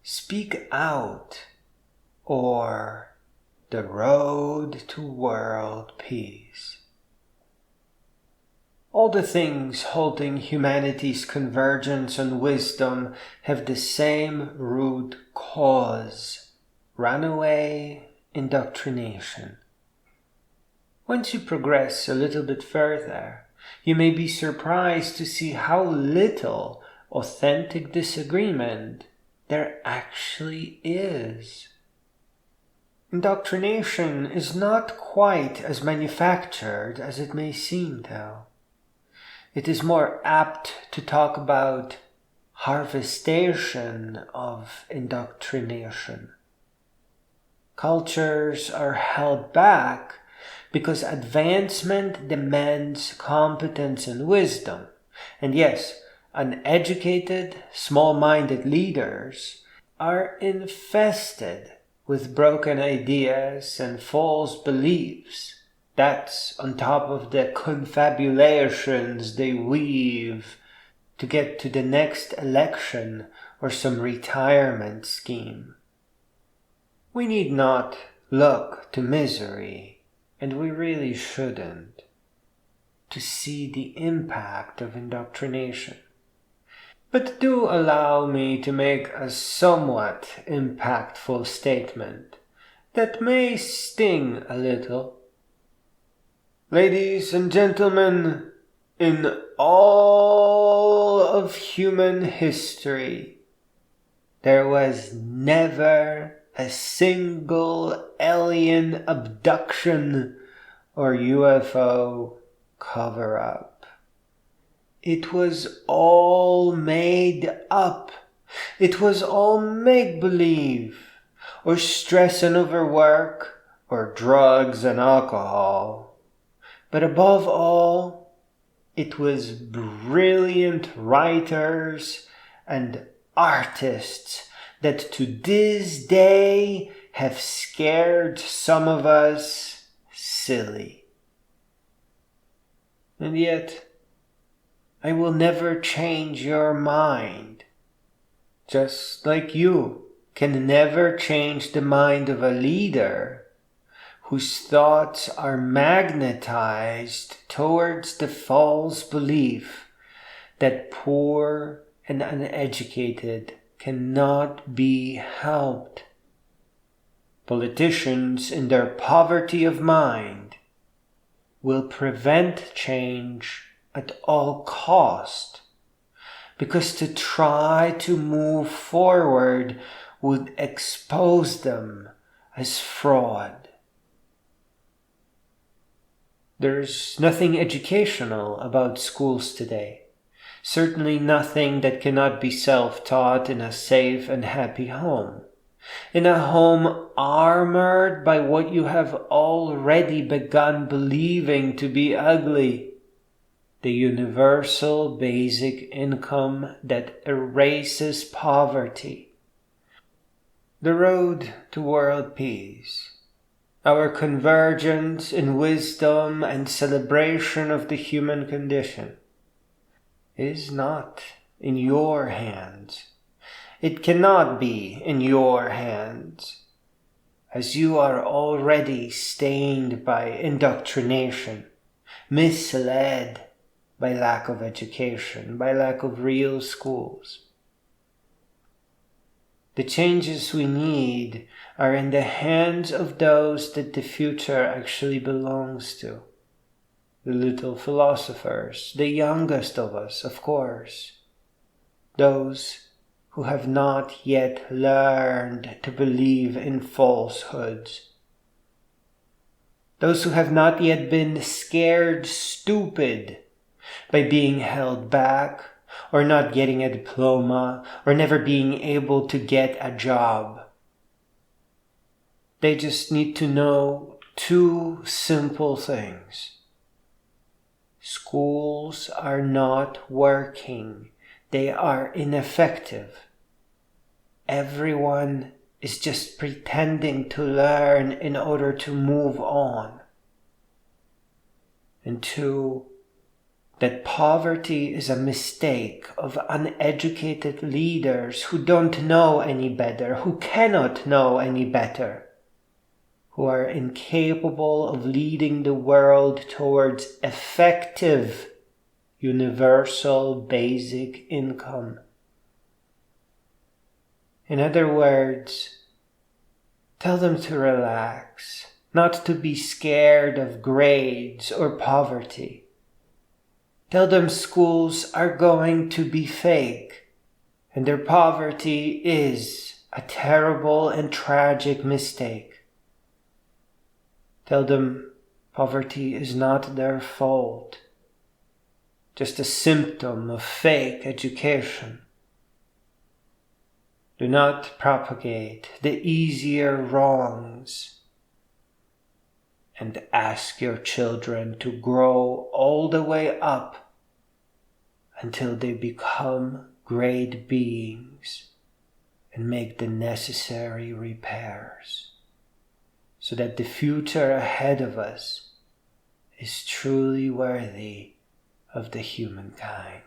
Speak Out, or The Road to World Peace. All the things halting humanity's convergence and wisdom have the same root cause: runaway indoctrination. Once you progress a little bit further, you may be surprised to see how little authentic disagreement there actually is. Indoctrination is not quite as manufactured as it may seem, though. It is more apt to talk about harvestation of indoctrination. Cultures are held back because advancement demands competence and wisdom. And yes, uneducated, small-minded leaders are infested with broken ideas and false beliefs. That's on top of the confabulations they weave to get to the next election or some retirement scheme. We need not look to misery, and we really shouldn't, to see the impact of indoctrination. But do allow me to make a somewhat impactful statement that may sting a little. Ladies and gentlemen, in all of human history, there was never a single alien abduction or UFO cover-up. It was all made up. It was all make-believe, or stress and overwork, or drugs and alcohol. But above all, it was brilliant writers and artists that to this day have scared some of us silly. And yet, I will never change your mind, just like you can never change the mind of a leader whose thoughts are magnetized towards the false belief that poor and uneducated cannot be helped. Politicians, in their poverty of mind, will prevent change at all cost, because to try to move forward would expose them as fraud. There's nothing educational about schools today. Certainly nothing that cannot be self-taught in a safe and happy home. In a home armored by what you have already begun believing to be ugly. The universal basic income that erases poverty. The road to world peace. Our convergence in wisdom and celebration of the human condition is not in your hands. It cannot be in your hands, as you are already stained by indoctrination, misled by lack of education, by lack of real schools. The changes we need are in the hands of those that the future actually belongs to. The little philosophers, the youngest of us, of course. Those who have not yet learned to believe in falsehoods. Those who have not yet been scared stupid by being held back, or not getting a diploma, or never being able to get a job. They just need to know two simple things. Schools are not working. They are ineffective. Everyone is just pretending to learn in order to move on. And two, that poverty is a mistake of uneducated leaders who don't know any better, who cannot know any better, who are incapable of leading the world towards effective, universal, basic income. In other words, tell them to relax, not to be scared of grades or poverty. Tell them schools are going to be fake, and their poverty is a terrible and tragic mistake. Tell them poverty is not their fault, just a symptom of fake education. Do not propagate the easier wrongs, and ask your children to grow all the way up until they become great beings and make the necessary repairs, so that the future ahead of us is truly worthy of the humankind.